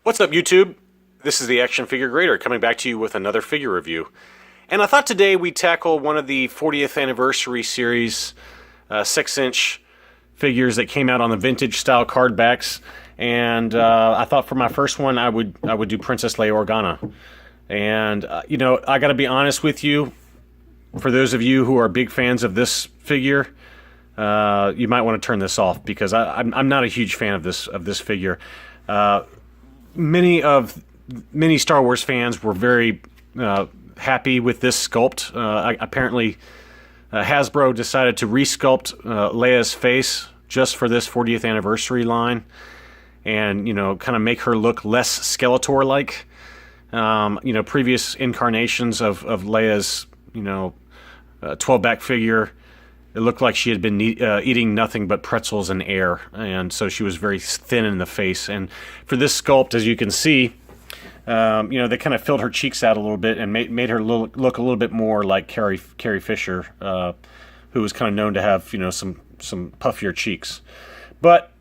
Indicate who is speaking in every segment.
Speaker 1: What's up, YouTube? This is the Action Figure Grader coming back to you with another figure review. And I thought today we'd tackle one of the 40th anniversary series 6-inch figures that came out on the vintage style card backs. And I thought for my first one I would do Princess Leia Organa. And I got to be honest with you. For those of you who are big fans of this figure, you might want to turn this off because I'm not a huge fan of this figure. Many Star Wars fans were very happy with this sculpt. Apparently, Hasbro decided to resculpt Leia's face just for this 40th anniversary line, and kind of make her look less Skeletor-like. Previous incarnations of Leia's 12-back figure, it looked like she had been eating nothing but pretzels and air, and so she was very thin in the face. And for this sculpt, as you can see, they kind of filled her cheeks out a little bit and made her look a little bit more like Carrie Fisher, who was kind of known to have some puffier cheeks. But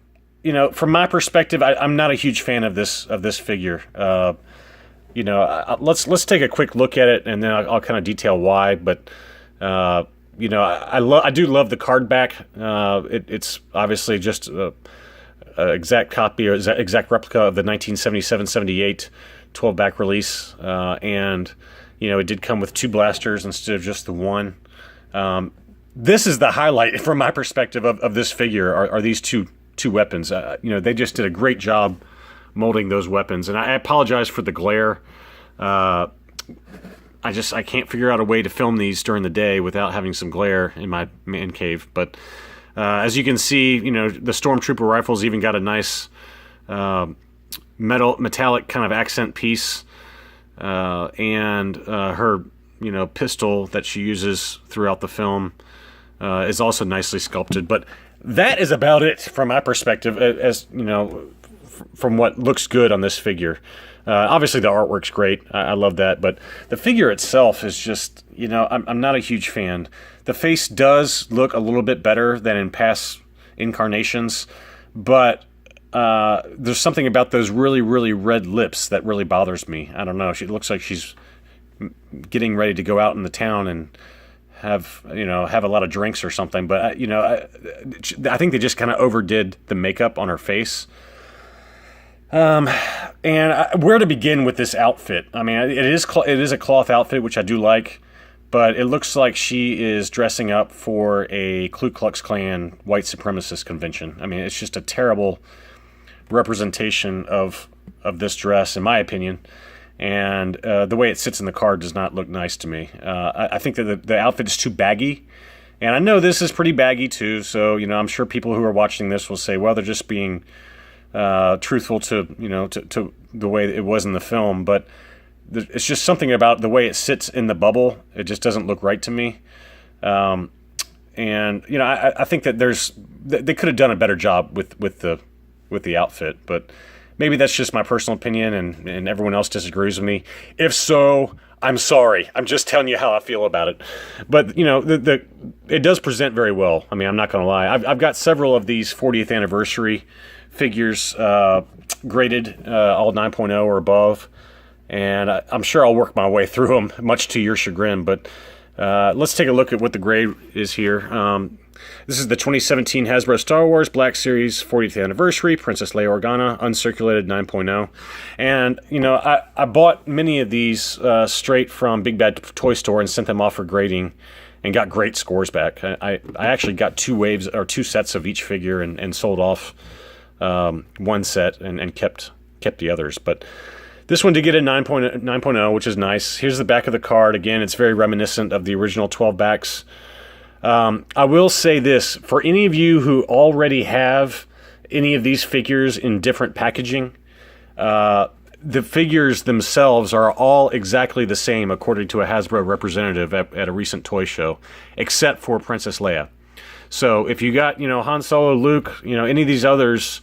Speaker 1: from my perspective, I'm not a huge fan of this figure. Let's take a quick look at it, and then I'll kind of detail why. But I do love the card back. It's obviously just an exact copy or exact replica of the 1977-78 12-back release, and it did come with two blasters instead of just the one. This is the highlight from my perspective of this figure are these two weapons. They just did a great job molding those weapons, and I apologize for the glare. I can't figure out a way to film these during the day without having some glare in my man cave. But as you can see, the Stormtrooper rifles even got a nice metallic kind of accent piece, and her pistol that she uses throughout the film is also nicely sculpted. But that is about it from my perspective, as from what looks good on this figure. Obviously, the artwork's great. I love that. But the figure itself is just, I'm not a huge fan. The face does look a little bit better than in past incarnations, but there's something about those really, really red lips that really bothers me. I don't know. She looks like she's getting ready to go out in the town and have a lot of drinks or something. But I think they just kind of overdid the makeup on her face. And where to begin with this outfit? I mean, it is a cloth outfit, which I do like, but it looks like she is dressing up for a Ku Klux Klan white supremacist convention. I mean, it's just a terrible representation of this dress, in my opinion. And the way it sits in the card does not look nice to me. I think that the outfit is too baggy, and I know this is pretty baggy too. So I'm sure people who are watching this will say, well, they're just being truthful to the way it was in the film, but it's just something about the way it sits in the bubble. It just doesn't look right to me. I think that they could have done a better job with the outfit, but maybe that's just my personal opinion, and everyone else disagrees with me. If so, I'm sorry. I'm just telling you how I feel about it. But it does present very well. I mean, I'm not going to lie. I've got several of these 40th anniversary figures graded all 9.0 or above, and I'm sure I'll work my way through them, much to your chagrin. But let's take a look at what the grade is here. This is the 2017 Hasbro Star Wars Black Series 40th Anniversary Princess Leia Organa Uncirculated 9.0. And I bought many of these straight from Big Bad Toy Store and sent them off for grading, and got great scores back. I actually got two sets of each figure and sold off one set and kept the others. But this one did get a 9.0, which is nice. Here's the back of the card. Again, it's very reminiscent of the original 12 backs. I will say this, for any of you who already have any of these figures in different packaging, the figures themselves are all exactly the same according to a Hasbro representative at a recent toy show, except for Princess Leia. So if you got, Han Solo, Luke, any of these others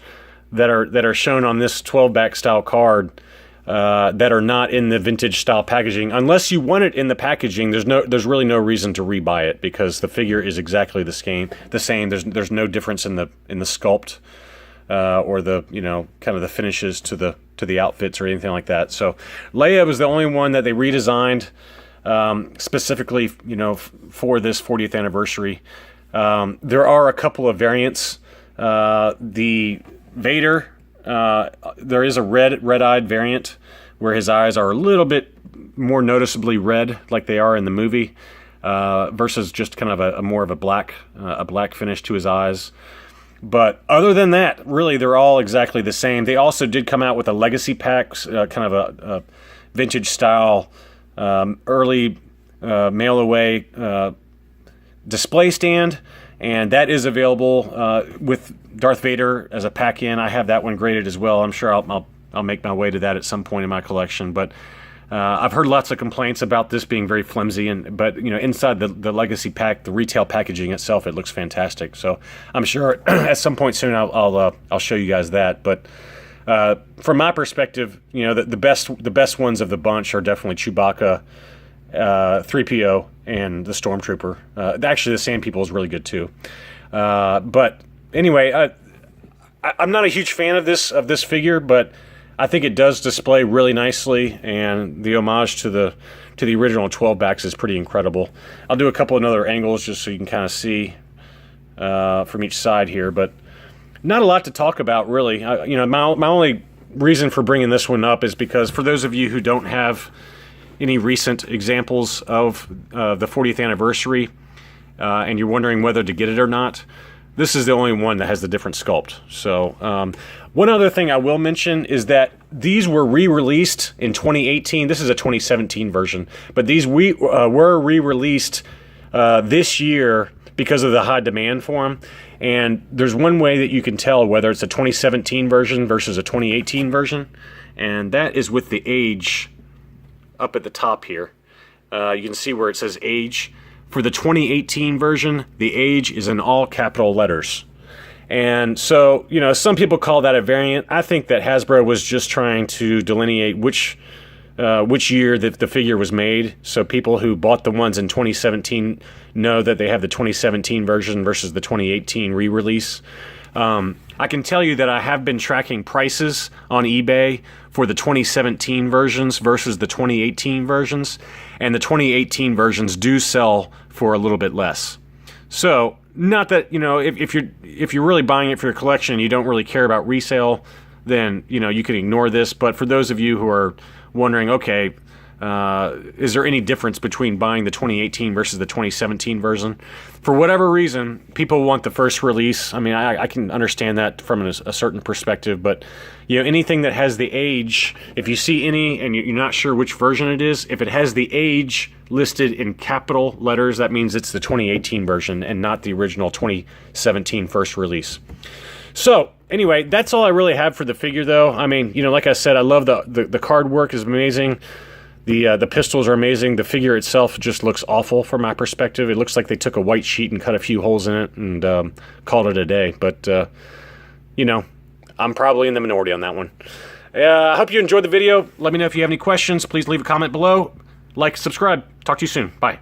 Speaker 1: that are shown on this 12-back style card that are not in the vintage style packaging, unless you want it in the packaging, there's really no reason to rebuy it because the figure is exactly the same. There's no difference in the sculpt. or the, kind of the finishes to the outfits or anything like that. So Leia was the only one that they redesigned specifically, for this 40th anniversary. There are a couple of variants. The Vader, there is a red-eyed variant where his eyes are a little bit more noticeably red, like they are in the movie, versus just kind of a more of a black finish to his eyes. But other than that, really, they're all exactly the same. They also did come out with a legacy pack, kind of a vintage style, early mail-away display stand, and that is available with Darth Vader as a pack-in. I have that one graded as well. I'm sure I'll make my way to that at some point in my collection. But I've heard lots of complaints about this being very flimsy, but inside the legacy pack, the retail packaging itself, it looks fantastic. So I'm sure at some point soon I'll show you guys that. But from my perspective, the best ones of the bunch are definitely Chewbacca, 3PO, and the Stormtrooper. Actually, the Sand People is really good too. But anyway, I'm not a huge fan of this figure, but I think it does display really nicely, and the homage to the original 12 backs is pretty incredible. I'll do a couple of other angles just so you can kind of see from each side here, but not a lot to talk about really. My only reason for bringing this one up is because for those of you who don't have any recent examples of the 40th anniversary, and you're wondering whether to get it or not, this is the only one that has the different sculpt. So one other thing I will mention is that these were re-released in 2018. This is a 2017 version, but these were re-released this year because of the high demand for them. And there's one way that you can tell whether it's a 2017 version versus a 2018 version, and that is with the age up at the top here. You can see where it says age. For the 2018 version, the age is in all capital letters. And so, some people call that a variant. I think that Hasbro was just trying to delineate which year that the figure was made. So people who bought the ones in 2017 know that they have the 2017 version versus the 2018 re-release. I can tell you that I have been tracking prices on eBay for the 2017 versions versus the 2018 versions, and the 2018 versions do sell for a little bit less. So, not that, if you're really buying it for your collection and you don't really care about resale, then, you can ignore this. But for those of you who are wondering, okay, is there any difference between buying the 2018 versus the 2017 version? For whatever reason, people want the first release. I mean, I can understand that from a certain perspective, but anything that has the age, if you see any and you're not sure which version it is, if it has the age listed in capital letters, that means it's the 2018 version and not the original 2017 first release. So anyway, that's all I really have for the figure, though. I mean, like I said, I love the card work is amazing. The pistols are amazing. The figure itself just looks awful from my perspective. It looks like they took a white sheet and cut a few holes in it and called it a day. But, I'm probably in the minority on that one. I hope you enjoyed the video. Let me know if you have any questions. Please leave a comment below. Like, subscribe. Talk to you soon. Bye.